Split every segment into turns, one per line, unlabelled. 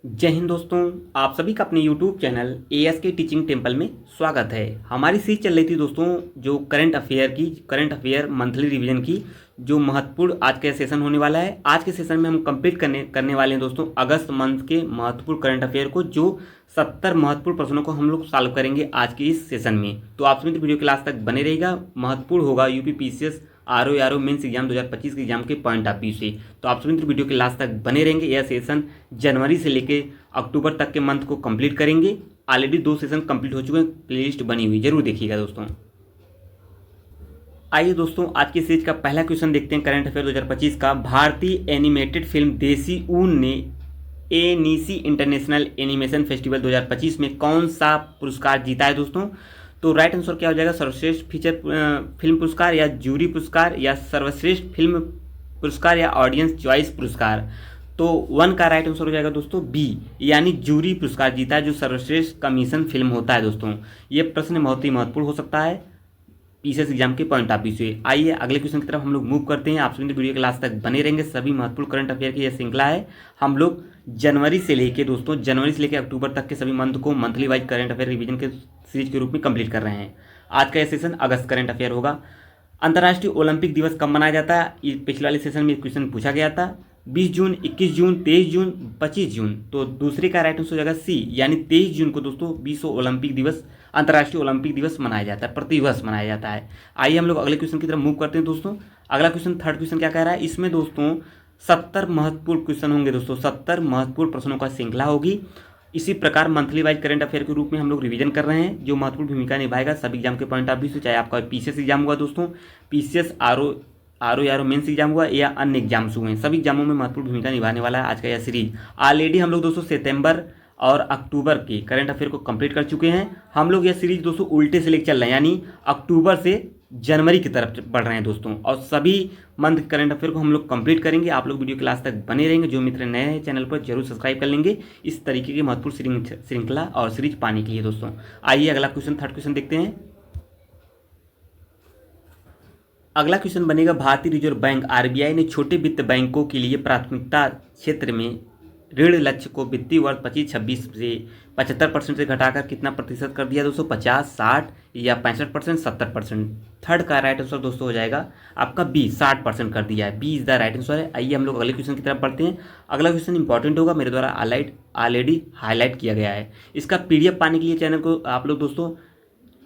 जय हिंद दोस्तों। आप सभी का अपने YouTube channel ASK teaching temple में स्वागत है। हमारी सीरीज चल रही थी दोस्तों जो करंट अफेयर मंथली रिवीजन की जो महत्वपूर्ण आज का सेशन होने वाला है। आज के सेशन में हम कंप्लीट करने वाले हैं दोस्तों अगस्त मंथ के महत्वपूर्ण करंट अफेयर को, जो 70 महत्वपूर्ण प्रश्नों को हम लोग सॉल्व करेंगे आज के इस सेशन में। तो आप सभी वीडियो क्लास तक बने रहेगा। महत्वपूर्ण होगा UPPCS RO मेंस एग्जाम 2025 के एग्जाम के पॉइंट ऑफ व्यू से। तो आप सभी वीडियो के लास्ट तक बने रहेंगे। यह सेशन जनवरी से लेके अक्टूबर तक के मंथ को कंप्लीट करेंगे। ऑलरेडी 2 सेशन कंप्लीट हो चुके हैं, प्लेलिस्ट बनी हुई, जरूर देखिएगा दोस्तों। आइए दोस्तों, आज की सीरीज का पहला क्वेश्चन देखते हैं करंट अफेयर 2025 का। भारतीय एनिमेटेड फिल्म देसी ऊन ने एनीसी इंटरनेशनल एनिमेशन फेस्टिवल 2025 में कौन सा पुरस्कार जीता है दोस्तों? तो राइट आंसर क्या हो जाएगा? सर्वश्रेष्ठ फीचर फिल्म पुरस्कार, या जूरी पुरस्कार, या सर्वश्रेष्ठ फिल्म पुरस्कार, या ऑडियंस चॉइस पुरस्कार। तो 1 का राइट आंसर हो जाएगा दोस्तों बी, यानी जूरी पुरस्कार जीता है, जो सर्वश्रेष्ठ कमीशन फिल्म होता है दोस्तों। ये प्रश्न बहुत ही महत्वपूर्ण हो सकता है पीसीएस एग्जाम के पॉइंट ऑफ व्यू से। आइए अगले क्वेश्चन की तरफ हम लोग मूव करते हैं। आप सभी वीडियो के लास्ट तक बने रहेंगे। सभी महत्वपूर्ण करंट अफेयर की यह श्रृंखला है। हम लोग जनवरी से लेके अक्टूबर तक के सभी मंथ को monthly wise current affair revision के सीरीज के रूप में कंप्लीट कर रहे हैं। आज का यह सेशन अगस्त करंट अफेयर होगा। अंतर्राष्ट्रीय ओलंपिक दिवस कब मनाया जाता है? ये पिछले वाले सेशन में क्वेश्चन पूछा गया था। 20 जून, 21 जून, 23 जून, 25 जून। तो दूसरे का राइट आंसर हो जाएगा सी, यानी 23 जून को दोस्तों विश्व ओलंपिक दिवस, अंतर्राष्ट्रीय ओलंपिक दिवस मनाया जाता है, प्रतिवर्ष मनाया जाता है। आइए हम लोग अगले क्वेश्चन की तरफ मूव करते हैं दोस्तों। अगला क्वेश्चन, थर्ड क्वेश्चन क्या कह रहा है? इसमें दोस्तों 70 महत्वपूर्ण क्वेश्चन होंगे दोस्तों। 70 महत्वपूर्ण प्रश्नों का श्रृंखला होगी। इसी प्रकार मंथली वाइज करंट अफेयर के रूप में हम लोग रिवीजन कर रहे हैं, जो महत्वपूर्ण भूमिका निभाएगा सभी एग्जाम के पॉइंट ऑफ व्यू से, चाहे आपका पीसीएस एग्जाम हुआ दोस्तों, पीसीएस आर मेंस एग्जाम हुआ, या अन्य एग्जाम्स हुए, सभी एग्जामों में महत्वपूर्ण भूमिका निभाने वाला है आज का यह सीरीज। ऑलरेडी हम लोग दोस्तों सितंबर और अक्टूबर के करंट अफेयर को कंप्लीट कर चुके हैं। हम लोग यह सीरीज दोस्तों उल्टे से लेकर चल रहे हैं, यानी अक्टूबर से जनवरी की तरफ बढ़ रहे हैं दोस्तों, और सभी मंथ करंट अफेयर को हम लोग कंप्लीट करेंगे। आप लोग वीडियो क्लास तक बने रहेंगे। जो मित्र नए हैं चैनल पर जरूर सब्सक्राइब कर लेंगे इस तरीके की महत्वपूर्ण श्रृंखला और सीरीज पाने के लिए दोस्तों। आइए अगला क्वेश्चन, थर्ड क्वेश्चन देखते हैं। अगला क्वेश्चन बनेगा, भारतीय रिजर्व बैंक RBI ने छोटे वित्त बैंकों के लिए प्राथमिकता क्षेत्र में ऋण लक्ष्य को वित्तीय वर्ष 25-26 से 75% से घटाकर कितना प्रतिशत कर दिया दोस्तों? 50, 60 या 65%, 70%। थर्ड का राइट आंसर दोस्तों हो जाएगा आपका बी, 60% कर दिया है। B is the right answer है। आइए हम लोग अगले क्वेश्चन की तरफ बढ़ते हैं। अगला क्वेश्चन इंपॉर्टेंट होगा, मेरे द्वारा ऑलरेडी हाईलाइट किया गया है। इसका PDF पाने के लिए चैनल को आप लोग दोस्तों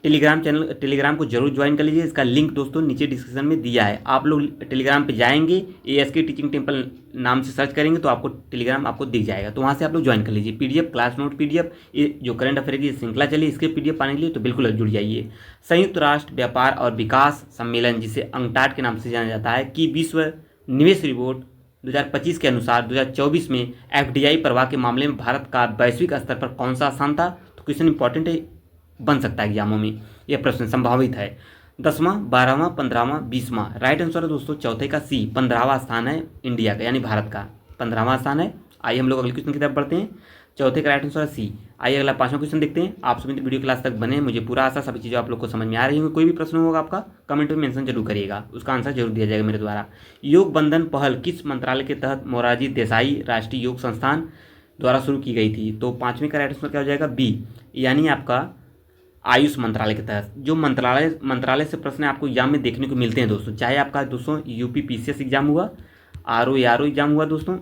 टेलीग्राम को जरूर ज्वाइन कर लीजिए। इसका लिंक दोस्तों नीचे डिस्क्रिप्शन में दिया है। आप लोग टेलीग्राम पे जाएंगे, ASK टीचिंग टेम्पल नाम से सर्च करेंगे तो आपको टेलीग्राम आपको दिख जाएगा, तो वहाँ से आप लोग ज्वाइन कर लीजिए। PDF, क्लास नोट PDF, ये जो करंट अफेयर की श्रृंखला चली, इसके PDF पाने के लिए तो बिल्कुल जुड़ जाइए। संयुक्त राष्ट्र व्यापार और विकास सम्मेलन, जिसे अंकटाड के नाम से जाना जाता है, कि विश्व निवेश रिपोर्ट 2025 के अनुसार 2024 में FDI प्रवाह के मामले में भारत का वैश्विक स्तर पर कौन सा स्थान था? तो क्वेश्चन इंपॉर्टेंट है, बन सकता है एग्जामों में, यह प्रश्न संभावित है। 10वां, 12वां, 15वां, 20वां। राइट आंसर है दोस्तों चौथे का सी, 15वां स्थान है इंडिया का, यानी भारत का 15वां स्थान है। आइए हम लोग अगले क्वेश्चन की तरफ बढ़ते हैं। चौथे का राइट आंसर है सी। आइए अगला 5वां क्वेश्चन देखते हैं। आप सभी वीडियो क्लास तक बने, मुझे पूरा आशा सभी चीज़ें आप लोग को समझ में आ रही होंगी। कोई भी प्रश्न होगा आपका कमेंट में मेंशन जरूर करिएगा, उसका आंसर जरूर दिया जाएगा मेरे द्वारा। योग बंधन पहल किस मंत्रालय के तहत मोरारजी देसाई राष्ट्रीय योग संस्थान द्वारा शुरू की गई थी? तो 5वें का राइट आंसर क्या हो जाएगा? बी, यानी आपका आयुष मंत्रालय के तहत। जो मंत्रालय से प्रश्न आपको एग्जाम में देखने को मिलते हैं दोस्तों, चाहे आपका दोस्तों UPPCS एग्जाम हुआ, RO एग्जाम हुआ दोस्तों,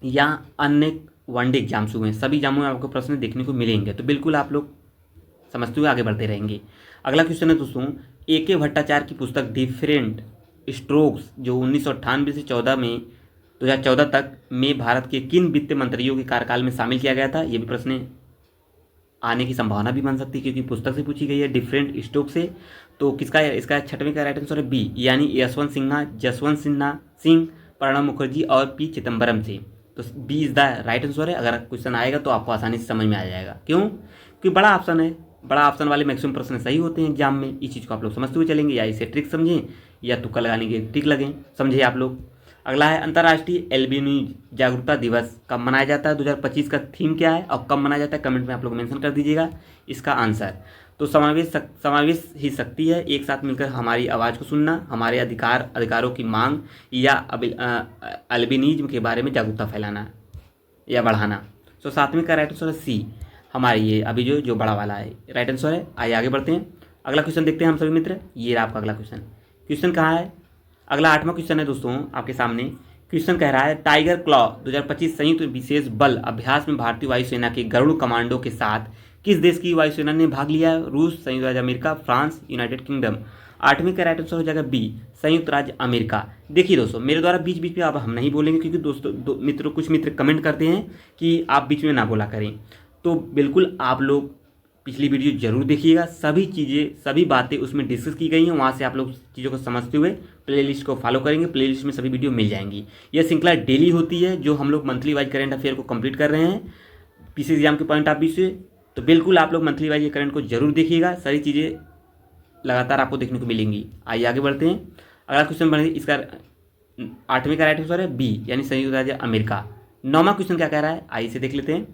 या अन्य वनडे एग्जाम्स हुए, सभी एग्जामों में आपको प्रश्न देखने को मिलेंगे। तो बिल्कुल आप लोग समझते हुए आगे बढ़ते रहेंगे। अगला क्वेश्चन है दोस्तों, AK भट्टाचार्य की पुस्तक डिफरेंट स्ट्रोक्स, जो 1998 से 2014 तक में भारत के किन वित्त मंत्रियों के कार्यकाल में शामिल किया गया था? ये भी प्रश्न आने की संभावना भी बन सकती है, क्योंकि पुस्तक से पूछी गई है डिफरेंट स्ट्रोक से। तो किसका, इसका 6वें का राइट आंसर है बी, यानी यशवंत सिन्हा, जसवंत सिंह, प्रणब मुखर्जी और P चिदम्बरम से। तो B is the right answer है। अगर क्वेश्चन आएगा तो आपको आसानी से समझ में आ जाएगा। क्यों? क्योंकि बड़ा ऑप्शन है, बड़ा ऑप्शन वाले मैक्सिमम प्रश्न सही होते हैं एग्जाम में। इस चीज़ को आप लोग समझते हुए चलेंगे, या इसे ट्रिक समझें या तुक्का लगाने के ट्रिक लगें, समझे आप लोग। अगला है, अंतर्राष्ट्रीय एल्बिनो जागरूकता दिवस कब मनाया जाता है? 2025 का थीम क्या है और कब मनाया जाता है? कमेंट में आप लोग मेंशन कर दीजिएगा इसका आंसर। तो समावेश ही शक्ति है, एक साथ मिलकर हमारी आवाज़ को सुनना, हमारे अधिकारों की मांग, या अल्बिनिज्म के बारे में जागरूकता फैलाना या बढ़ाना। तो 7वें का राइट आंसर है सी, हमारे ये अभी जो बड़ा वाला है राइट आंसर है। आइए आगे बढ़ते हैं, अगला क्वेश्चन देखते हैं हम सभी मित्र। ये रहा आपका अगला क्वेश्चन। क्वेश्चन कहाँ है? अगला 8वां क्वेश्चन है दोस्तों आपके सामने। क्वेश्चन कह रहा है टाइगर क्लॉ 2025 संयुक्त विशेष बल अभ्यास में भारतीय वायुसेना के गरुड़ कमांडो के साथ किस देश की वायुसेना ने भाग लिया? रूस, संयुक्त राज्य अमेरिका, फ्रांस, यूनाइटेड किंगडम। 8वें का राइट आंसर हो जाएगा बी, संयुक्त राज्य अमेरिका। देखिए दोस्तों, मेरे द्वारा बीच बीच में अब हम नहीं बोलेंगे, क्योंकि दोस्तों मित्रों कुछ मित्र कमेंट करते हैं कि आप बीच में ना बोला करें। तो बिल्कुल आप लोग पिछली वीडियो जरूर देखिएगा, सभी चीज़ें सभी बातें उसमें डिस्कस की गई हैं, वहाँ से आप लोग चीज़ों को समझते हुए प्लेलिस्ट को फॉलो करेंगे। प्लेलिस्ट में सभी वीडियो मिल जाएंगी। यह श्रृंखला डेली होती है, जो हम लोग मंथली वाइज करंट अफेयर को कंप्लीट कर रहे हैं पीसी एग्जाम के पॉइंट ऑफ व्यू से। तो बिल्कुल आप लोग मंथली वाइज ये करंट को जरूर देखिएगा, सारी चीज़ें लगातार आपको देखने को मिलेंगी। आइए आगे बढ़ते हैं, अगला क्वेश्चन बने इसका 8वें का राइट आंसर है बी, यानी संयुक्त राज्य अमेरिका। 9वां क्वेश्चन क्या कह रहा है, आइए इसे देख लेते हैं।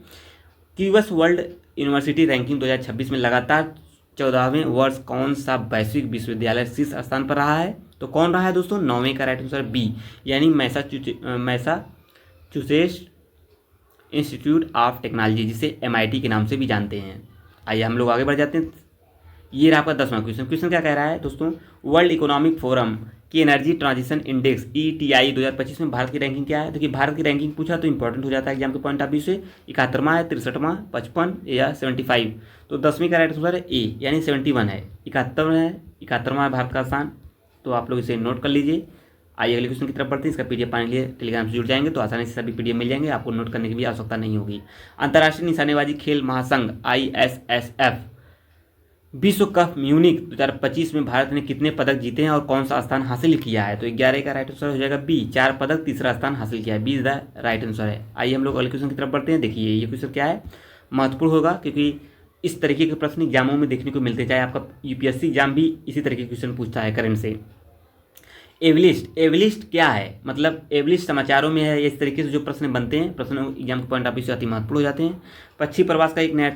क्यूएस वर्ल्ड यूनिवर्सिटी रैंकिंग 2026 में लगातार 14वें वर्ष कौन सा वैश्विक विश्वविद्यालय शीर्ष स्थान पर रहा है? तो कौन रहा है दोस्तों? 9वें का राइट आंसर बी, यानी मैसाचुसेट्स इंस्टीट्यूट ऑफ टेक्नोलॉजी, जिसे MIT के नाम से भी जानते हैं। आइए हम लोग आगे बढ़ जाते हैं। ये रहा आपका 10वां क्वेश्चन। क्वेश्चन क्या कह रहा है दोस्तों? वर्ल्ड इकोनॉमिक फोरम की एनर्जी ट्रांजिशन इंडेक्स ETI 2025 में भारत की रैंकिंग क्या है? देखिए, भारत की रैंकिंग पूछा तो इंपॉर्टेंट हो जाता है एग्जाम के पॉइंट ऑफ व्यू से। 71वां है, 63वां, 55 या 75? तो 10वीं का राइट आंसर है ए, यानी 71 है। 71 है, 71वां है भारत का स्थान। तो आप लोग इसे नोट कर लीजिए। आइए अगले क्वेश्चन की तरफ बढ़ते हैं। इसका PDF पाने के लिए टेलीग्राम से जुड़ जाएंगे तो आसानी से सभी PDF मिल जाएंगे, आपको नोट करने की भी आवश्यकता नहीं होगी। अंतर्राष्ट्रीय निशानेबाजी खेल महासंघ ISSF विश्व कप म्यूनिक 2025 में भारत ने कितने पदक जीते हैं और कौन सा स्थान हासिल किया है? तो 11 का राइट आंसर हो जाएगा बी, 4 पदक, तीसरा स्थान हासिल किया है। B is the right answer है। आइए हम लोग अगले क्वेश्चन की तरफ बढ़ते हैं। देखिए ये क्वेश्चन क्या है, महत्वपूर्ण होगा, क्योंकि इस तरीके के प्रश्न एग्जामों में देखने को मिलते, चाहे आपका UPSC एग्जाम भी इसी तरीके के क्वेश्चन पूछता है करंट से। एवलिस्ट क्या है? मतलब एवलिस्ट समाचारों में है, इस तरीके से जो प्रश्न बनते हैं, प्रश्न एग्जाम के पॉइंट ऑफ व्यू से अति महत्वपूर्ण हो जाते हैं। पक्षी प्रवास का एक नया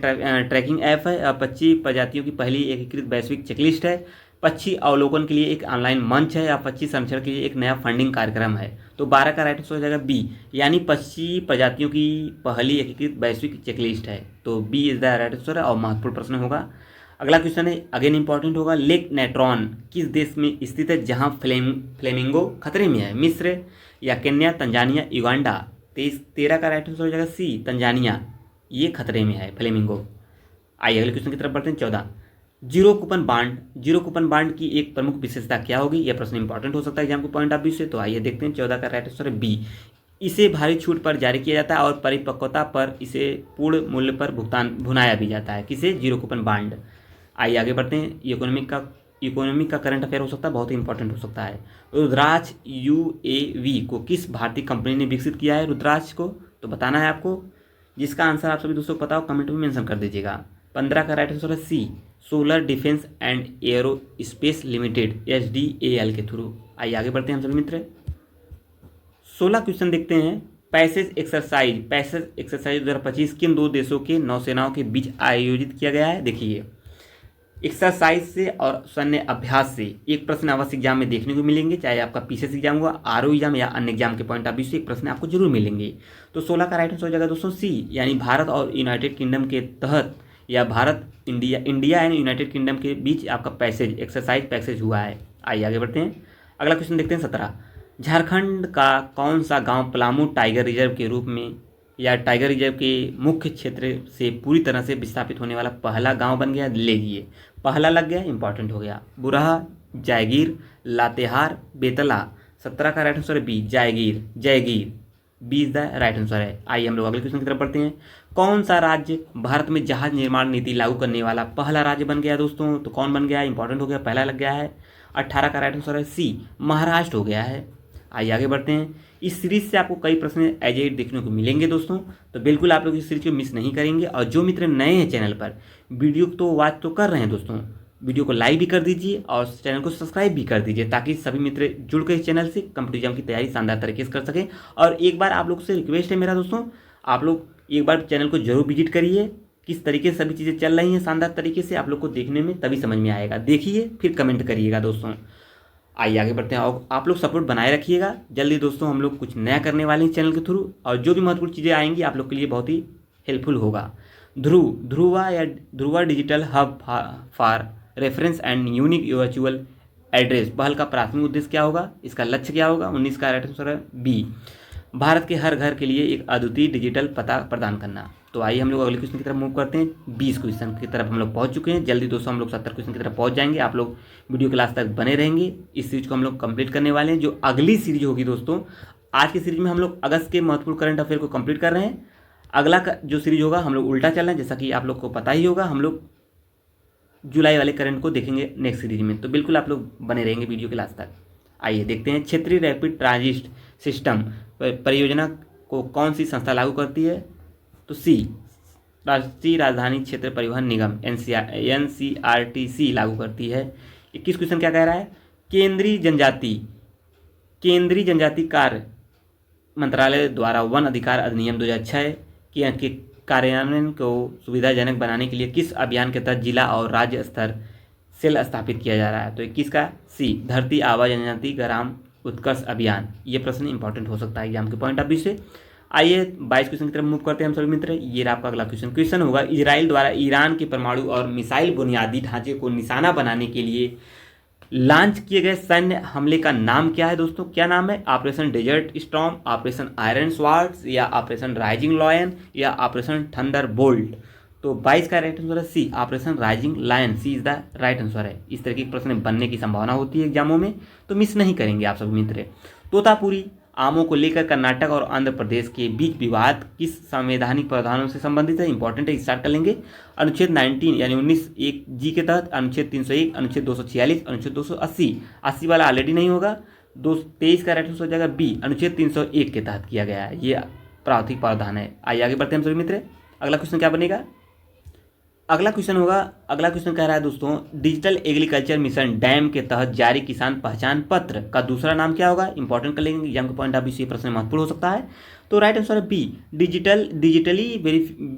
ट्रैकिंग ऐप है। पक्षी प्रजातियों की पहली एकीकृत वैश्विक चेकलिस्ट है। पक्षी अवलोकन के लिए एक ऑनलाइन मंच है, या पक्षी संरक्षण के लिए एक नया फंडिंग कार्यक्रम है। तो 12 का राइट आंसर हो जाएगा बी, यानी पक्षी प्रजातियों की पहली एकीकृत वैश्विक चेकलिस्ट है। तो B is the right answer है और महत्वपूर्ण प्रश्न होगा। अगला क्वेश्चन है, अगेन इंपॉर्टेंट होगा। लेक नेट्रॉन किस देश में स्थित है जहां फ्लेमिंगो खतरे में है? मिस्र या केन्या, तंजानिया, युगांडा? 13 का राइट आंसर हो जाएगा सी, तंजानिया, ये खतरे में है फ्लेमिंगो। आइए अगले क्वेश्चन की तरफ बढ़ते हैं। 14 जीरो कूपन बांड की एक प्रमुख विशेषता क्या होगी? यह प्रश्न इंपॉर्टेंट हो सकता है एग्जाम के पॉइंट ऑफ व्यू से। तो आइए देखते हैं। 14 का राइट आंसर है बी, इसे भारी छूट पर जारी किया जाता है और परिपक्वता पर इसे पूर्ण मूल्य पर भुनाया भी जाता है। किसे? Zero coupon bond. आइए आगे बढ़ते हैं। इकोनॉमिक का करंट अफेयर हो सकता है, बहुत ही इंपॉर्टेंट हो सकता है। रुद्राक्ष UAV को किस भारतीय कंपनी ने विकसित किया है? रुद्राक्ष को तो बताना है आपको, जिसका आंसर आप सभी दोस्तों को पता हो कमेंट में मेंशन कर दीजिएगा। 15 का राइट आंसर है C, solar defence and aerospace limited SDAL के थ्रू। आइए आगे बढ़ते हैं हम सभी मित्र। 16 क्वेश्चन देखते हैं। पैसेज एक्सरसाइज 2025 किन 2 देशों के नौसेनाओं के बीच आयोजित किया गया है? देखिए, एक्सरसाइज से और सैन्य अभ्यास से एक प्रश्न अवश्य एग्जाम में देखने को मिलेंगे, चाहे आपका PCS एग्जाम हुआ, RO एग्जाम या अन्य एग्जाम के पॉइंट ऑफ व्यू से एक प्रश्न आपको जरूर मिलेंगे। तो 16 का राइट आंसर हो जाएगा दोस्तों सी, यानी भारत और यूनाइटेड किंगडम के तहत, या Bharat India and United kingdom के बीच आपका पैसेज हुआ है। आइए आगे बढ़ते हैं। अगला क्वेश्चन देखते हैं। 17 झारखंड का कौन सा गाँव पलामू टाइगर रिजर्व के रूप में या टाइगर रिजर्व के मुख्य क्षेत्र से पूरी तरह से विस्थापित होने वाला पहला गांव बन गया? लीजिए, पहला लग गया, इंपॉर्टेंट हो गया। बुरहा, जायगीर, लातेहार, बेतला। 17 का राइट आंसर है B, Jaigir, B is the right answer है। आइए हम लोग अगले क्वेश्चन की तरफ बढ़ते हैं। कौन सा राज्य भारत में जहाज निर्माण नीति लागू करने वाला पहला राज्य बन गया दोस्तों? तो कौन बन गया? इंपॉर्टेंट हो गया, पहला लग गया है। 18 का राइट आंसर है सी, महाराष्ट्र हो गया है। आइए आगे बढ़ते हैं। इस सीरीज से आपको कई प्रश्न एज एड देखने को मिलेंगे दोस्तों, तो बिल्कुल आप लोग इस सीरीज को मिस नहीं करेंगे। और जो मित्र नए हैं चैनल पर, वीडियो तो वॉच तो कर रहे हैं दोस्तों, वीडियो को लाइक भी कर दीजिए और चैनल को सब्सक्राइब भी कर दीजिए, ताकि सभी मित्र जुड़ कर इस चैनल से कॉम्पिटिटिव एग्जाम की तैयारी शानदार तरीके से कर सकें। और एक बार आप लोग से रिक्वेस्ट है मेरा दोस्तों, आप लोग एक बार चैनल को जरूर विजिट करिए, किस तरीके से सभी चीज़ें चल रही हैं शानदार तरीके से आप लोग को देखने में तभी समझ में आएगा। देखिए फिर कमेंट करिएगा दोस्तों। आइए आगे बढ़ते हैं और आप लोग सपोर्ट बनाए रखिएगा। जल्दी दोस्तों हम लोग कुछ नया करने वाले हैं चैनल के थ्रू, और जो भी महत्वपूर्ण चीज़ें आएंगी आप लोग के लिए बहुत ही हेल्पफुल होगा। Dhruva digital hub for reference and unique virtual address पहल का प्राथमिक उद्देश्य क्या होगा, इसका लक्ष्य क्या होगा। 19 का राइट आंसर है बी, भारत के हर घर के लिए एक अद्वितीय डिजिटल पता प्रदान करना। तो आइए हम लोग अगले क्वेश्चन की तरफ मूव करते हैं। 20 क्वेश्चन की तरफ हम लोग पहुंच चुके हैं। जल्दी दोस्तों हम लोग 70 क्वेश्चन की तरफ पहुंच जाएंगे। आप लोग वीडियो क्लास तक बने रहेंगे। इस सीरीज को हम लोग कंप्लीट करने वाले हैं। जो अगली सीरीज होगी दोस्तों, आज की सीरीज में हम लोग अगस्त के महत्वपूर्ण करंट अफेयर को कंप्लीट कर रहे हैं। अगला जो सीरीज होगा हम लोग उल्टा चल रहे हैं, जैसा कि आप लोग को पता ही होगा। हम लोग जुलाई वाले करंट को देखेंगे नेक्स्ट सीरीज में। तो बिल्कुल आप लोग बने रहेंगे वीडियो क्लास तक। आइए देखते हैं, क्षेत्रीय रैपिड ट्रांजिट सिस्टम परियोजना को कौन सी संस्था लागू करती है। तो सी, राष्ट्रीय राजधानी क्षेत्र परिवहन निगम NCRTC लागू करती है। 21 क्वेश्चन क्या कह रहा है, केंद्रीय जनजाति कार्य मंत्रालय द्वारा वन अधिकार अधिनियम 2006 के कार्यान्वयन को सुविधाजनक बनाने के लिए किस अभियान के तहत जिला और राज्य स्तर सेल स्थापित किया जा रहा है। तो 21 का सी, धरती आबा जनजाति ग्राम उत्कर्ष अभियान। ये प्रश्न इंपॉर्टेंट हो सकता है एग्जाम के पॉइंट ऑफ व्यू से। आइए 22 क्वेश्चन की तरफ मूव करते हैं हम सभी मित्र। ये आपका अगला क्वेश्चन होगा, इजराइल द्वारा ईरान के परमाणु और मिसाइल बुनियादी ढांचे को निशाना बनाने के लिए लॉन्च किए गए सैन्य हमले का नाम क्या है दोस्तों, क्या नाम है। Operation desert storm, operation iron swords, या ऑपरेशन राइजिंग लायन, या ऑपरेशन थंडर बोल्ट। तो 22 का राइट आंसर है C, operation rising lion. C is the right answer है। इस तरह के प्रश्न बनने की संभावना होती है एग्जामों में, तो मिस नहीं करेंगे आप सभी मित्र। तोतापुरी आमों को लेकर कर्नाटक और आंध्र प्रदेश के बीच विवाद किस संवैधानिक प्रावधानों से संबंधित है, इंपॉर्टेंट है, स्टार्ट कर लेंगे। अनुच्छेद 19 यानी 19(1) जी के तहत, अनुच्छेद 301, अनुच्छेद 246, अनुच्छेद 280। 80 वाला ऑलरेडी नहीं होगा। 23 का राइट आंसर हो जाएगा बी, अनुच्छेद 301 के तहत किया गया है। ये प्रावधानिक प्रावधान है। आइए आगे बढ़ते हैं हम सभी मित्र। अगला क्वेश्चन क्या बनेगा, अगला क्वेश्चन कह रहा है दोस्तों, डिजिटल एग्रीकल्चर मिशन डैम के तहत जारी किसान पहचान पत्र का दूसरा नाम क्या होगा, इंपॉर्टेंट कर लेंगे एग्जाम के पॉइंट ऑफ व्यू से प्रश्न महत्वपूर्ण हो सकता है। तो राइट आंसर है B, digitally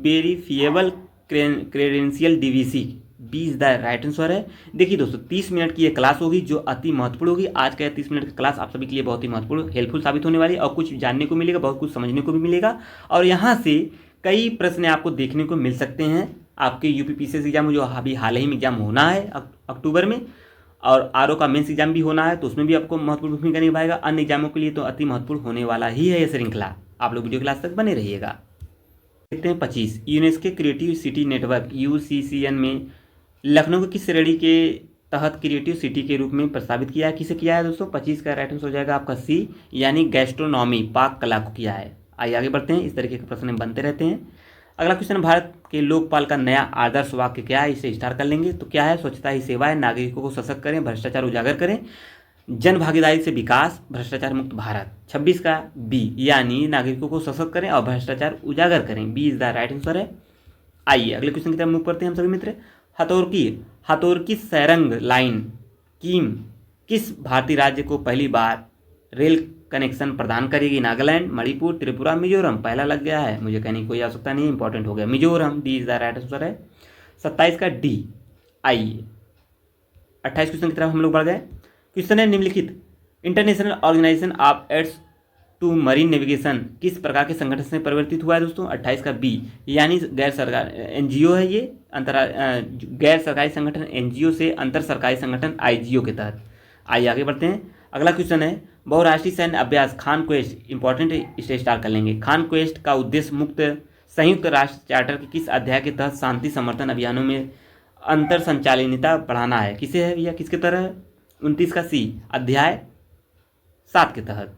verifiable credential DVC। B is the right answer है। देखिए दोस्तों, 30 मिनट की ये क्लास होगी जो अति महत्वपूर्ण होगी। आज का 30 मिनट की क्लास आप सभी के लिए बहुत ही महत्वपूर्ण हेल्पफुल साबित होने वाली है, और कुछ जानने को मिलेगा, बहुत कुछ समझने को भी मिलेगा। और यहाँ से कई प्रश्न आपको देखने को मिल सकते हैं। आपके UPPCS एग्जाम जो अभी हाल ही में एग्जाम होना है अक्टूबर में, और RO का मेंस एग्जाम भी होना है, तो उसमें भी आपको महत्वपूर्ण भूमिका निभाएगा। अन्य एग्जामों के लिए तो अति महत्वपूर्ण होने वाला ही है ये श्रृंखला। आप लोग वीडियो क्लास तक बने रहिएगा। देखते हैं 25, UNESCO creative city network UCCN में लखनऊ को किस श्रेणी के तहत क्रिएटिव सिटी के रूप में प्रस्तावित किया है, किसे किया है दोस्तों। 25 का राइट आंसर हो जाएगा आपका सी, यानी गैस्ट्रोनॉमी पाक कला को किया है। आइए आगे बढ़ते हैं, इस तरीके के प्रश्न बनते रहते हैं। अगला क्वेश्चन, भारत के लोकपाल का नया आदर्श वाक्य क्या है, इसे स्टार्ट कर लेंगे। तो क्या है, स्वच्छता ही सेवा है, नागरिकों को सशक्त करें, भ्रष्टाचार उजागर करें, जन भागीदारी से विकास, भ्रष्टाचार मुक्त भारत। 26 का बी, यानी नागरिकों को सशक्त करें और भ्रष्टाचार उजागर करें। B is the right answer है। आइए अगले क्वेश्चन की तरफ मूव करते हैं हम सभी मित्र। हथौरकी सैरंग लाइन कीम किस भारतीय राज्य को पहली बार रेल कनेक्शन प्रदान करेगी, नागालैंड, मणिपुर, त्रिपुरा, मिजोरम। पहला लग गया है, मुझे कहने की कोई आवश्यकता नहीं, इंपॉर्टेंट हो गया Mizoram. D is the right answer है। 27 का डी। आइए 28 क्वेश्चन की तरफ हम लोग बढ़ गए। क्वेश्चन है, निम्नलिखित international organisation of aids to marine navigation किस प्रकार के संगठन से परिवर्तित हुआ है दोस्तों। 28 का बी, यानी गैर सरकारी NGO है ये, गैर सरकारी संगठन NGO से अंतर सरकारी संगठन IGO के तहत। आइए आगे बढ़ते हैं। अगला क्वेश्चन है, बहुराष्ट्रीय सैन्य अभ्यास खान क्वेस्ट, इंपॉर्टेंट है, इसे स्टार्ट कर लेंगे। खान क्वेस्ट का उद्देश्य मुक्त संयुक्त राष्ट्र चार्टर के किस अध्याय के तहत शांति समर्थन अभियानों में अंतर संचालनीयता बढ़ाना है, किसे है भैया, किसके तरह। 29 का सी, अध्याय 7 के तहत।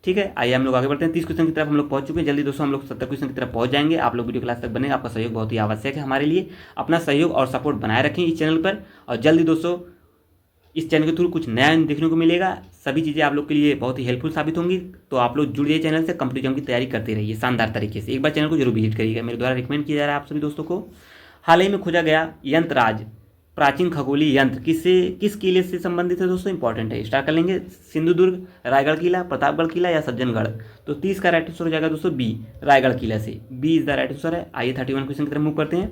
ठीक है, आइए हम लोग आगे बढ़ते हैं। 30 क्वेश्चन की तरफ हम लोग पहुंच चुके हैं। जल्दी दोस्तों हम लोग 70 क्वेश्चन की तरफ पहुंच जाएंगे। आप लोग वीडियो क्लास तक बने, आपका सहयोग बहुत ही आवश्यक है हमारे लिए। अपना सहयोग और सपोर्ट बनाए रखें इस चैनल पर, और जल्दी दोस्तों इस चैनल के थ्रू कुछ नया देखने को मिलेगा। सभी चीज़ें आप लोग के लिए बहुत ही हेल्पफुल साबित होंगी, तो आप लोग जुड़ जाइए चैनल से, कॉम्पिटिटिव एग्जाम की तैयारी करते रहिए शानदार तरीके से। एक बार चैनल को जरूर विजिट करिएगा, मेरे द्वारा रिकमेंड किया जा रहा है आप सभी दोस्तों को। हाल ही में खोजा गया यंत्रराज प्राचीन खगोलीय यंत्र किस किले से संबंधित है दोस्तों, इंपॉर्टेंट है, स्टार्ट कर लेंगे। सिंधुदुर्ग, रायगढ़ किला, प्रतापगढ़ किला या सज्जनगढ़। तो 30 का राइट आंसर हो जाएगा दोस्तों बी, रायगढ़ किला से। B is the right answer है। आइए 31 क्वेश्चन की तरफ मूव करते हैं।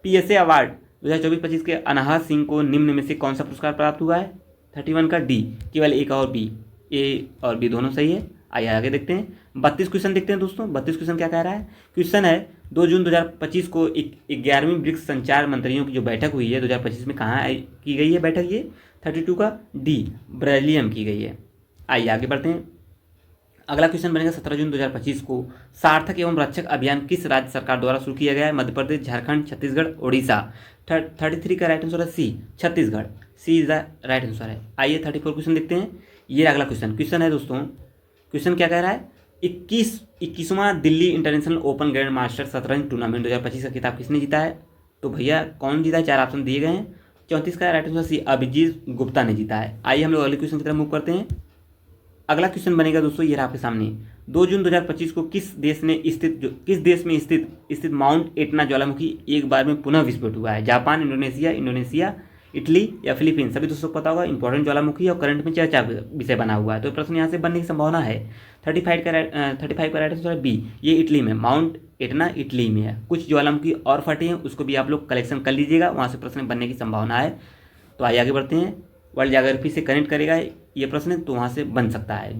PSA अवार्ड 2024-25 के अनाहत सिंह को निम्न में से कौन सा पुरस्कार प्राप्त हुआ है। 31 का डी, केवल एक और बी, ए और बी दोनों सही है। आइए आगे देखते हैं। 32 क्वेश्चन देखते हैं दोस्तों। 32 क्वेश्चन क्या कह रहा है? क्वेश्चन है 2 जून 2025 को 11वीं ब्रिक्स संचार मंत्रियों की जो बैठक हुई है 2025 में, कहाँ की गई है बैठक? ये 32 का डी, ब्राजीलियम की गई है। आइए आगे बढ़ते हैं। अगला क्वेश्चन बनेगा 17 जून 2025 को सार्थक एवं रक्षक अभियान किस राज्य सरकार द्वारा शुरू किया गया है? मध्य प्रदेश, झारखंड, छत्तीसगढ़, ओडिशा। 33 का राइट आंसर है सी, छत्तीसगढ़। सी इज द राइट आंसर है। आइए 34 क्वेश्चन देखते हैं। ये अगला क्वेश्चन है दोस्तों। क्वेश्चन क्या कह रहा है? 21वां Delhi international open grandmaster शतरंज टूर्नामेंट 2025 का खिताब किसने जीता है? तो भैया कौन जीता है? 4 ऑप्शन दिए गए हैं। 34 का right answer C, Abhijit Gupta ने जीता है। आइए हम लोग अगले क्वेश्चन की तरफ मूव करते हैं। अगला क्वेश्चन बनेगा दोस्तों, ये रहा आपके सामने। 2 जून 2025 को किस देश में स्थित माउंट एटना ज्वालामुखी एक बार में पुनः विस्फोट हुआ है? जापान, इंडोनेशिया, इटली या फिलीपींस? सभी दोस्तों को पता होगा, इंपॉर्टेंट ज्वालामुखी और करंट में चर्चा विषय बना हुआ है, तो प्रश्न यहाँ से बनने की संभावना है। 35 का राइट आंसर है बी, ये इटली में, माउंट एटना इटली में है। कुछ ज्वालामुखी और फटे हैं, उसको भी आप लोग कलेक्शन कर लीजिएगा, वहाँ से प्रश्न बनने की संभावना है। तो आइए आगे बढ़ते हैं। वर्ल्ड ज्योग्राफी से कनेक्ट करेगा ये प्रश्न, तो वहाँ से बन सकता है।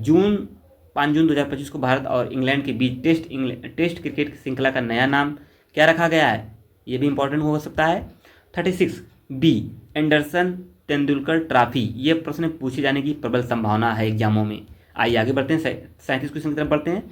5 जून 2025 को भारत और इंग्लैंड के बीच टेस्ट क्रिकेट श्रृंखला का नया नाम क्या रखा गया है? ये भी इंपॉर्टेंट हो सकता है। 36 बी, एंडरसन तेंदुलकर ट्रॉफी। ये प्रश्न पूछे जाने की प्रबल संभावना है एग्जामों में। आइए आगे बढ़ते हैं। 37 क्वेश्चन की तरफ बढ़ते हैं।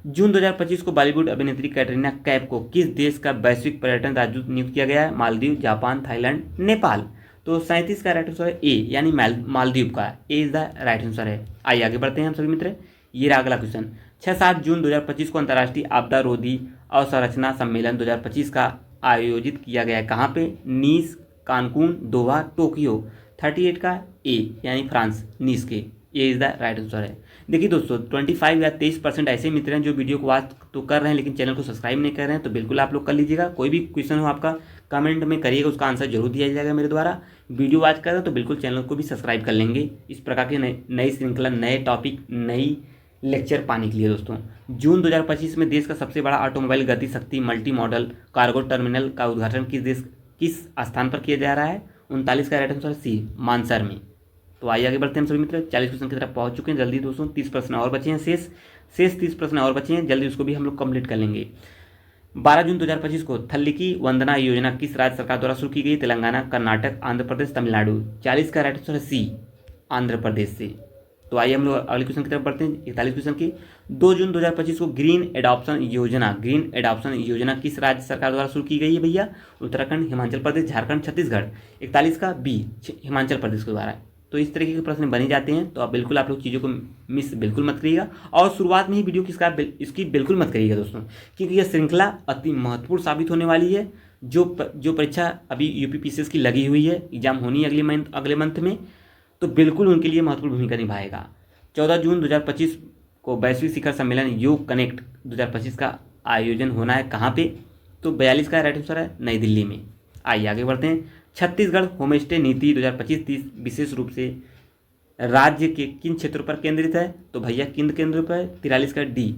जून 2025 को बॉलीवुड अभिनेत्री कैटरीना कैफ को किस देश का वैश्विक पर्यटन राजदूत नियुक्त किया गया है? Maldives, Japan, Thailand, Nepal. तो 37 का राइट आंसर है ए, यानी मालदीव का। ए इज द राइट आंसर है। आइए आगे बढ़ते हैं हम सभी मित्र। ये रहा अगला क्वेश्चन। 6-7 जून 2025 को अंतर्राष्ट्रीय आपदा रोधी अवसंरचना सम्मेलन 2025 का आयोजित किया गया है कहाँ पे? नीस, कानकून, दोहा, टोक्यो। 38 का ए, यानी फ्रांस, नीस के। ए इज द राइट आंसर है। देखिए दोस्तों, 25 या 23% ऐसे मित्र हैं जो वीडियो को वॉच तो कर रहे हैं लेकिन चैनल को सब्सक्राइब नहीं कर रहे हैं, तो बिल्कुल आप लोग कर लीजिएगा। कोई भी क्वेश्चन हो आपका कमेंट में करिएगा, उसका आंसर जरूर दिया जाएगा मेरे द्वारा। वीडियो वॉच कर रहे हैं तो बिल्कुल चैनल को भी सब्सक्राइब कर लेंगे, इस प्रकार के नई श्रृंखला, नए टॉपिक, नई लेक्चर पाने के लिए। दोस्तों, जून 2025 में देश का सबसे बड़ा ऑटोमोबाइल गति शक्ति मल्टी मॉडल कार्गो टर्मिनल का उद्घाटन किस स्थान पर किया जा रहा है? 39 का राइट आंसर सी, मानसर में। तो आइए आगे बढ़ते हैं हम सभी मित्र। 40 क्वेश्चन की तरफ पहुंच चुके हैं। जल्दी दोस्तों, 30 प्रश्न और बचे हैं, शेष 30 प्रश्न और बचे हैं, जल्दी उसको भी हम लोग कंप्लीट कर लेंगे। 12 जून 2025 को थल्लिकी वंदना योजना किस राज्य सरकार द्वारा शुरू की गई? तेलंगाना, कर्नाटक, आंध्र प्रदेश, तमिलनाडु। 40 का राइट आंसर है सी, आंध्र प्रदेश से। तो आइए हम लोग अगले क्वेश्चन की तरफ बढ़ते हैं। 41 क्वेश्चन की। 2 जून 2025 को ग्रीन एडॉप्शन योजना किस राज्य सरकार द्वारा शुरू की गई है भैया? उत्तराखंड, हिमाचल प्रदेश, झारखंड, छत्तीसगढ़। 41 का बी, हिमाचल प्रदेश के द्वारा। तो इस तरीके के प्रश्न बने जाते हैं, तो आप लोग चीज़ों को मिस बिल्कुल मत करिएगा, और शुरुआत में ही वीडियो इसकी बिल्कुल मत करिएगा दोस्तों, क्योंकि यह श्रृंखला अति महत्वपूर्ण साबित होने वाली है। जो परीक्षा अभी यूपीपीसीएस की लगी हुई है, एग्जाम होनी है अगले मंथ में, तो बिल्कुल उनके लिए महत्वपूर्ण भूमिका निभाएगा। 14 जून 2025 को वैश्विक शिखर सम्मेलन योग कनेक्ट 2025 का आयोजन होना है कहाँ पे? तो 42 का राइट आंसर है नई दिल्ली में। आइए आगे बढ़ते हैं। छत्तीसगढ़ होमस्टे नीति 2025-30 विशेष रूप से राज्य के किन क्षेत्रों पर केंद्रित है? तो भैया किन केंद्रों पर? 43 का डी,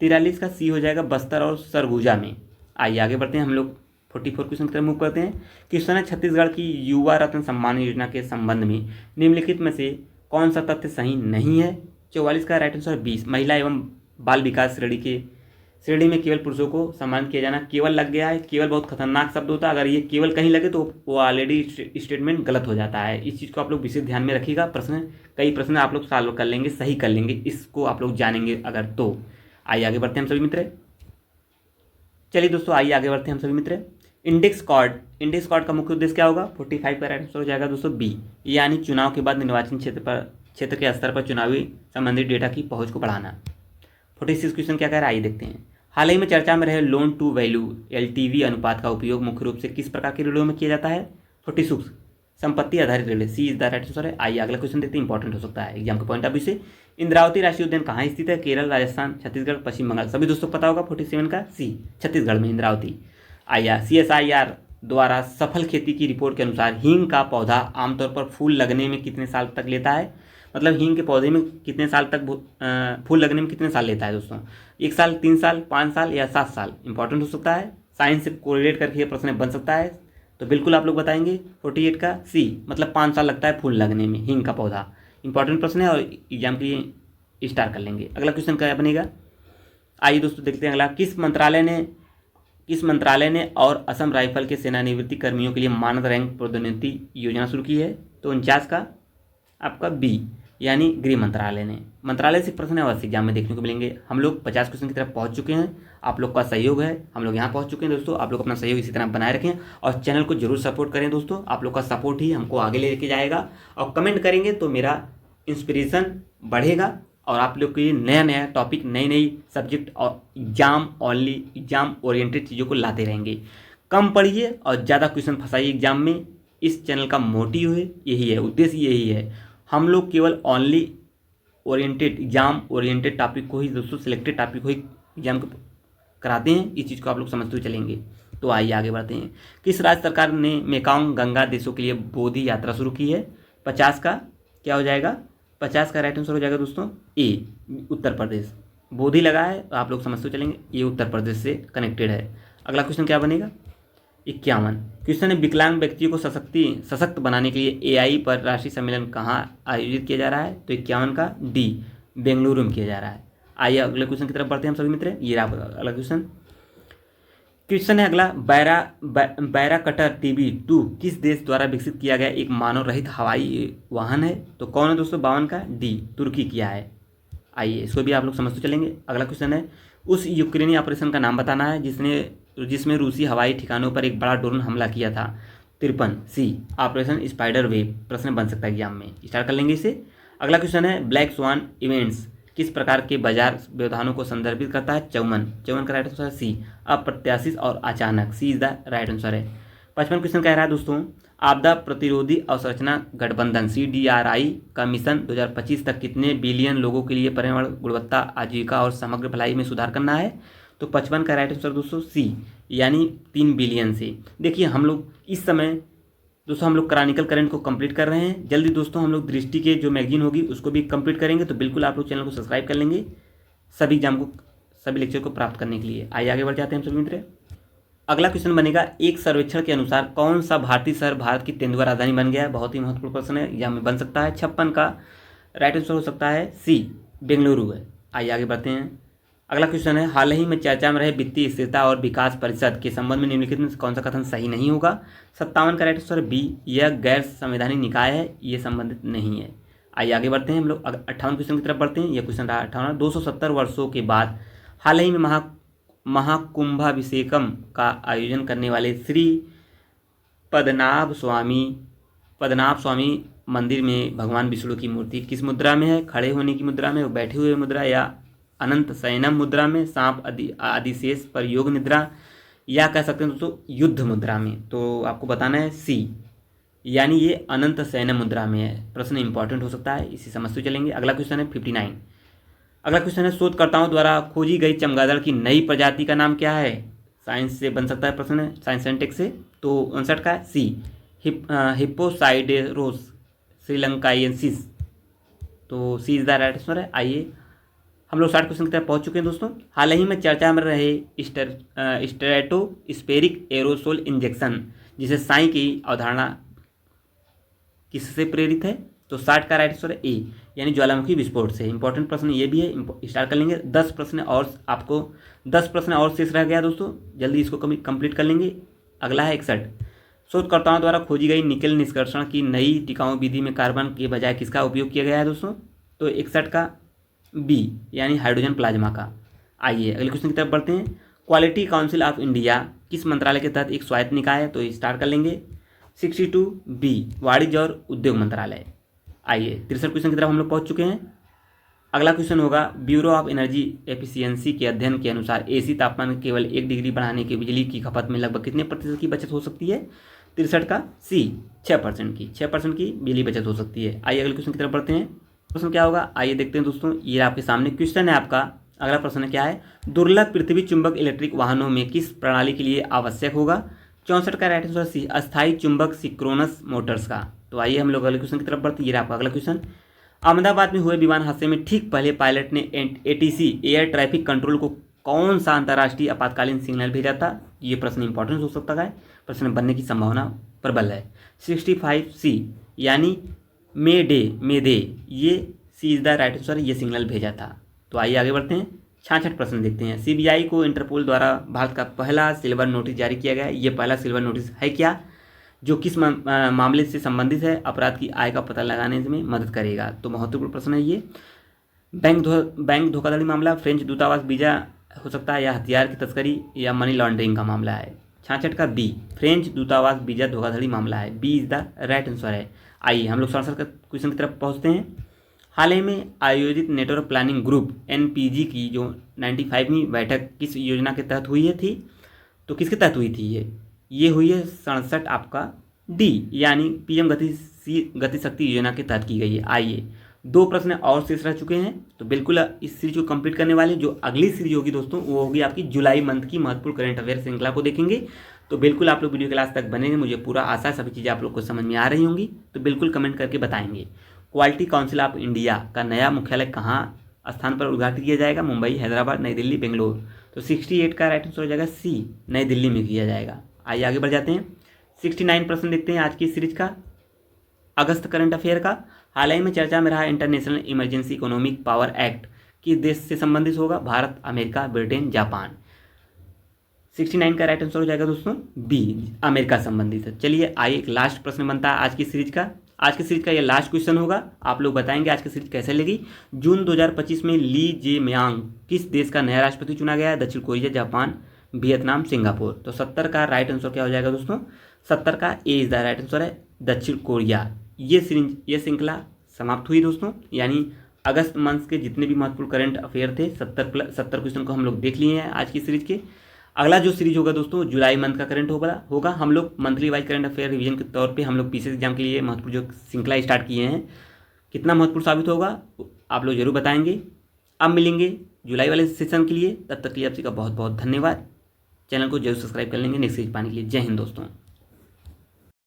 43 का सी हो जाएगा, बस्तर और सरगुजा में। आइए आगे बढ़ते हैं हम लोग 44 क्वेश्चन की तरफ मूव करते हैं। क्वेश्चन है छत्तीसगढ़ की युवा रत्न सम्मान योजना के संबंध में निम्नलिखित में से कौन सा तथ्य सही नहीं है? 44 का राइट आंसर 20, महिला एवं बाल विकास श्रेणी में केवल पुरुषों को सम्मानित किया जाना। केवल लग गया है, केवल बहुत खतरनाक शब्द होता है, अगर ये केवल कहीं लगे तो वो ऑलरेडी स्टेटमेंट गलत हो जाता है। इस चीज़ को आप लोग विशेष ध्यान में रखिएगा। कई प्रश्न आप लोग सॉल्व कर लेंगे, सही कर लेंगे, इसको आप लोग जानेंगे अगर तो। आइए आगे बढ़ते हैं हम सभी मित्र। चलिए दोस्तों, आइए आगे बढ़ते हैं हम सभी मित्र। इंडेक्स कार्ड का मुख्य उद्देश्य क्या होगा? 45 का राइट आंसर हो जाएगा दोस्तों बी, यानी चुनाव के बाद निर्वाचन क्षेत्र के स्तर पर चुनावी संबंधित डेटा की पहुंच को बढ़ाना। 46 क्वेश्चन क्या कह रहा है, आइए देखते हैं। हाल ही में चर्चा में रहे लोन टू वैल्यू LTV अनुपात का उपयोग मुख्य रूप से किस प्रकार के ऋणों में किया जाता है? 46 संपत्ति आधारित ऋण, सी इज द राइट आंसर है। आइए अगला क्वेश्चन देखते हैं, इंपॉर्टेंट हो सकता है एग्जाम के पॉइंट ऑफ व्यू से। इंद्रावती राष्ट्रीय उद्यान कहाँ स्थित है? केरल, राजस्थान, छत्तीसगढ़, पश्चिम बंगाल। सभी दोस्तों पता होगा 47 का सी, छत्तीसगढ़ में इंद्रावती। आइए CSIR द्वारा सफल खेती की रिपोर्ट के अनुसार हींग का पौधा आमतौर पर फूल लगने में कितने साल तक लेता है? मतलब हींग के पौधे में कितने साल तक फूल लगने में कितने साल लेता है दोस्तों? 1 साल, 3 साल, 5 साल या 7 साल? इंपॉर्टेंट हो सकता है, साइंस से कोरिलेट करके ये प्रश्न बन सकता है, तो बिल्कुल आप लोग बताएंगे। 48 का सी, मतलब 5 साल लगता है फूल लगने में हींग का पौधा। इंपॉर्टेंट प्रश्न है और एग्जाम के लिए स्टार कर लेंगे। अगला क्वेश्चन क्या बनेगा? आइए दोस्तों देखते हैं अगला, किस मंत्रालय ने और असम राइफल के सेवानिवृत्ति कर्मियों के लिए मानद रैंक पदोन्नति योजना शुरू की है? तो 49 का आपका बी, यानी गृह मंत्रालय ने। मंत्रालय से प्रश्न अवश्य एग्जाम में देखने को मिलेंगे। हम लोग 50 क्वेश्चन की तरफ पहुंच चुके हैं, आप लोग का सहयोग है, हम लोग यहाँ पहुंच चुके हैं दोस्तों। आप लोग अपना सहयोग इसी तरह बनाए रखें और चैनल को जरूर सपोर्ट करें दोस्तों। आप लोग का सपोर्ट ही हमको आगे लेके जाएगा, और कमेंट करेंगे तो मेरा इंस्पिरेशन बढ़ेगा, और आप लोग के नया नया टॉपिक, नई नई सब्जेक्ट और एग्जाम ओरिएंटेड चीज़ों को लाते रहेंगे। कम पढ़िए और ज़्यादा क्वेश्चन फंसाइए एग्जाम में। इस चैनल का मोटिव है, यही है, उद्देश्य यही है। हम लोग केवल एग्जाम ओरिएंटेड टॉपिक को ही दोस्तों, सिलेक्टेड टॉपिक को ही एग्जाम को कराते हैं। इस चीज़ को आप लोग समझते हुए चलेंगे। तो आइए आगे बढ़ते हैं। किस राज्य सरकार ने मेकांग गंगा देशों के लिए बोधि यात्रा शुरू की है? 50 का क्या हो जाएगा? 50 का राइट आंसर हो जाएगा दोस्तों ए, उत्तर प्रदेश। बोधि लगा है तो आप लोग समझते चलेंगे, ये उत्तर प्रदेश से कनेक्टेड है। अगला क्वेश्चन क्या बनेगा? 51 क्वेश्चन है, विकलांग व्यक्तियों को सशक्त बनाने के लिए एआई पर राष्ट्रीय सम्मेलन कहाँ आयोजित किया जा रहा है? तो 51 का डी, बेंगलुरु में किया जा रहा है। आइए अगले क्वेश्चन की तरफ बढ़ते हैं हम सभी मित्र। ये रहा अगला क्वेश्चन है अगला, बैराकटर TB2 किस देश द्वारा विकसित किया गया एक मानव रहित हवाई वाहन है? तो कौन है दोस्तों? 52 का डी, तुर्की किया है। आइए इसको भी आप लोग समझते चलेंगे। अगला क्वेश्चन है, उस यूक्रेनी ऑपरेशन का नाम बताना है जिसमें रूसी हवाई ठिकानों पर एक बड़ा ड्रोन हमला किया था। 53 सी, ऑपरेशन स्पाइडर वेव। प्रश्न बन सकता है एग्जाम में, स्टार्ट कर लेंगे इसे। अगला क्वेश्चन है, ब्लैक स्वान इवेंट्स किस प्रकार के बाजार व्यवधानों को संदर्भित करता है? 54 का राइट आंसर है सी, अप्रत्याशित और अचानक। सी इज द राइट आंसर है। 55 क्वेश्चन कह रहा है दोस्तों, आपदा प्रतिरोधी अवसंरचना गठबंधन CDRI का मिशन 2025 तक कितने बिलियन लोगों के लिए पर्यावरण, गुणवत्ता, आजीविका और समग्र भलाई में सुधार करना है? तो 55 का राइट आंसर दोस्तों सी, यानी 3 बिलियन से। देखिए हम लोग इस समय दोस्तों हम लोग क्रॉनिकल करंट को कंप्लीट कर रहे हैं। जल्दी दोस्तों हम लोग दृष्टि के जो मैगजीन होगी उसको भी कंप्लीट करेंगे। तो बिल्कुल आप लोग चैनल को सब्सक्राइब कर लेंगे सभी लेक्चर को प्राप्त करने के लिए। आइए आगे बढ़ जाते हैं हम सभी मित्र। अगला क्वेश्चन बनेगा, एक सर्वेक्षण के अनुसार कौन सा भारतीय शहर भारत की तेंदुआ राजधानी बन गया है? बहुत ही महत्वपूर्ण प्रश्न है, यह हमें बन सकता है। 56 का राइट आंसर हो सकता है सी, बेंगलुरु है। आइए आगे बढ़ते हैं। अगला क्वेश्चन है, हाल ही में चर्चा में रहे वित्तीय स्थिरता और विकास परिषद के संबंध में निम्नलिखित में कौन सा कथन सही नहीं होगा? 57 का राइट आंसर बी, यह गैर संवैधानिक निकाय है, ये संबंधित नहीं है। आइए आगे बढ़ते हैं हम लोग 58 क्वेश्चन की तरफ बढ़ते हैं। यह क्वेश्चन रहा 58, 270 वर्षों के बाद हाल ही में महाकुंभाभिषेकम का आयोजन करने वाले श्री पद्मनाभ स्वामी मंदिर में भगवान विष्णु की मूर्ति किस मुद्रा में है? खड़े होने की मुद्रा में, बैठे हुए मुद्रा, या अनंत शयनम मुद्रा में, सांप आदिशेष पर योग निद्रा, या कह सकते हैं दोस्तों युद्ध मुद्रा में? तो आपको बताना है सी, यानी ये अनंत शयनम मुद्रा में है। प्रश्न इंपॉर्टेंट हो सकता है, इसी समझते चलेंगे। अगला क्वेश्चन है 59। अगला क्वेश्चन है, शोधकर्ताओं द्वारा खोजी गई चमगादड़ की नई प्रजाति का नाम क्या है? साइंस से बन सकता है प्रश्न, है साइंस एंड टेक से। तो 59 का सी, हिप्पोसाइडेरोस श्रीलंकाइंसिस। तो सी इज द राइट आंसर है। आइए हम लोग 60 क्वेश्चन की तरफ पहुंच चुके हैं दोस्तों। हाल ही में चर्चा में रहे स्ट्रेटोस्फेरिक एरोसोल इंजेक्शन, जिसे साई की अवधारणा किससे प्रेरित है? तो 60 का राइट आंसर है ए, यानी ज्वालामुखी विस्फोट से। इंपॉर्टेंट प्रश्न ये भी है, स्टार्ट कर लेंगे। 10 प्रश्न और शेष रह गया दोस्तों, जल्दी इसको कंप्लीट कर लेंगे। अगला है 61, शोधकर्ताओं द्वारा खोजी गई निकेल निष्कर्षण की नई टिकाऊ विधि में कार्बन के बजाय किसका उपयोग किया गया है दोस्तों? तो 61 का बी, यानी हाइड्रोजन प्लाज्मा का। आइए अगले क्वेश्चन की तरफ बढ़ते हैं। क्वालिटी काउंसिल ऑफ इंडिया किस मंत्रालय के तहत एक स्वायत्त निकाय है? तो स्टार्ट कर लेंगे। 62 बी, वाणिज्य और उद्योग मंत्रालय। आइए 63 क्वेश्चन की तरफ हम लोग पहुंच चुके हैं। अगला क्वेश्चन होगा, ब्यूरो ऑफ एनर्जी एफिशिएंसी के अध्ययन के अनुसार एसी तापमान में केवल 1 डिग्री बढ़ाने के बिजली की खपत में लगभग कितने प्रतिशत की बचत हो सकती है? 63 का सी, 6% की बिजली बचत हो सकती है। आइए अगले क्वेश्चन की तरफ बढ़ते हैं। प्रश्न क्या होगा आइए देखते हैं दोस्तों। ये आपके सामने क्वेश्चन है आपका। अगला प्रश्न क्या है, दुर्लभ पृथ्वी चुंबक इलेक्ट्रिक वाहनों में किस प्रणाली के लिए आवश्यक होगा? 64 का राइट आंसर सी, अस्थायी चुंबक सिंक्रोनस मोटर्स का। तो आइए हम लोग अगले क्वेश्चन की तरफ बढ़ते हैं। ये आपका अगला क्वेश्चन, अहमदाबाद में हुए विमान हादसे में ठीक पहले पायलट ने ATC एयर ट्रैफिक कंट्रोल को कौन सा अंतर्राष्ट्रीय आपातकालीन सिग्नल भेजा था? ये प्रश्न इंपॉर्टेंट हो सकता है, प्रश्न बनने की संभावना प्रबल है। 65 सी, यानी मे डे, ये सी इज द राइट आंसर, ये सिग्नल भेजा था। तो आइए आगे बढ़ते हैं। 66 प्रश्न देखते हैं। सीबीआई को इंटरपोल द्वारा भारत का पहला सिल्वर नोटिस जारी किया गया है। ये पहला सिल्वर नोटिस है क्या, जो किस मामले से संबंधित है, अपराध की आय का पता लगाने में मदद करेगा। तो महत्वपूर्ण प्रश्न है ये। बैंक धोखाधड़ी मामला, फ्रेंच दूतावास वीजा हो सकता है, या हथियार की तस्करी, या मनी लॉन्ड्रिंग का मामला है। 66 का बी, फ्रेंच दूतावास वीजा धोखाधड़ी मामला है। B is the right answer है। आइए हम लोग 67 का क्वेश्चन की तरफ पहुंचते हैं। हाल ही में आयोजित नेटवर्क प्लानिंग ग्रुप एनपीजी की जो 95वीं बैठक किस योजना के तहत हुई है थी, तो किसके तहत हुई थी ये हुई है 67 आपका डी, यानी पीएम गति शक्ति योजना के तहत की गई है। आइए 2 प्रश्न और शेष रह चुके हैं, तो बिल्कुल इस सीरीज को कंप्लीट करने वाले जो अगली सीरीज होगी दोस्तों, वो होगी आपकी जुलाई मंथ की महत्वपूर्ण करंट अफेयर श्रृंखला को देखेंगे। तो बिल्कुल आप लोग वीडियो क्लास तक बनेंगे, मुझे पूरा आशा है सभी चीज़ें आप लोग को समझ में आ रही होंगी। तो बिल्कुल कमेंट करके बताएंगे। क्वालिटी काउंसिल ऑफ इंडिया का नया मुख्यालय कहाँ स्थान पर उद्घाटित किया जाएगा? मुंबई, हैदराबाद, नई दिल्ली, बेंगलोर। तो 68 का राइट आंसर हो जाएगा सी, नई दिल्ली में किया जाएगा। आइए आगे बढ़ जाते हैं। 69 प्रश्न देखते हैं आज की सीरीज का, अगस्त करंट अफेयर का। हाल ही में चर्चा में रहा international emergency economic power act किस देश से संबंधित होगा? Bharat, America, Britain, Japan. 69 का राइट आंसर हो जाएगा दोस्तों बी, अमेरिका संबंधित है। चलिए आइए एक लास्ट प्रश्न बनता है आज की सीरीज का। आज की सीरीज का ये लास्ट क्वेश्चन होगा, आप लोग बताएंगे आज की सीरीज कैसे लगी। जून 2025 में ली जे म्यांग किस देश का नया राष्ट्रपति चुना गया है? दक्षिण कोरिया, जापान, वियतनाम, सिंगापुर। तो 70 का राइट आंसर क्या हो जाएगा दोस्तों? 70 का ए इज द राइट आंसर है, दक्षिण कोरिया। ये श्रृंखला समाप्त हुई दोस्तों, यानी अगस्त मंथ के जितने भी महत्वपूर्ण करंट अफेयर थे 70 क्वेश्चन को हम लोग देख लिए हैं आज की सीरीज के। अगला जो सीरीज होगा दोस्तों जुलाई मंथ का करंट होगा। हम लोग monthly wise current affair revision के तौर पे हम लोग पीसीएस एग्जाम के लिए महत्वपूर्ण जो श्रृंखला स्टार्ट किए हैं, कितना महत्वपूर्ण साबित होगा आप लोग जरूर बताएंगे। अब मिलेंगे जुलाई वाले सेशन के लिए, तब तक के लिए आप सबका बहुत बहुत धन्यवाद। चैनल को जरूर सब्सक्राइब कर लेंगे नेक्स्ट सीरीज पाने के लिए। जय हिंद दोस्तों।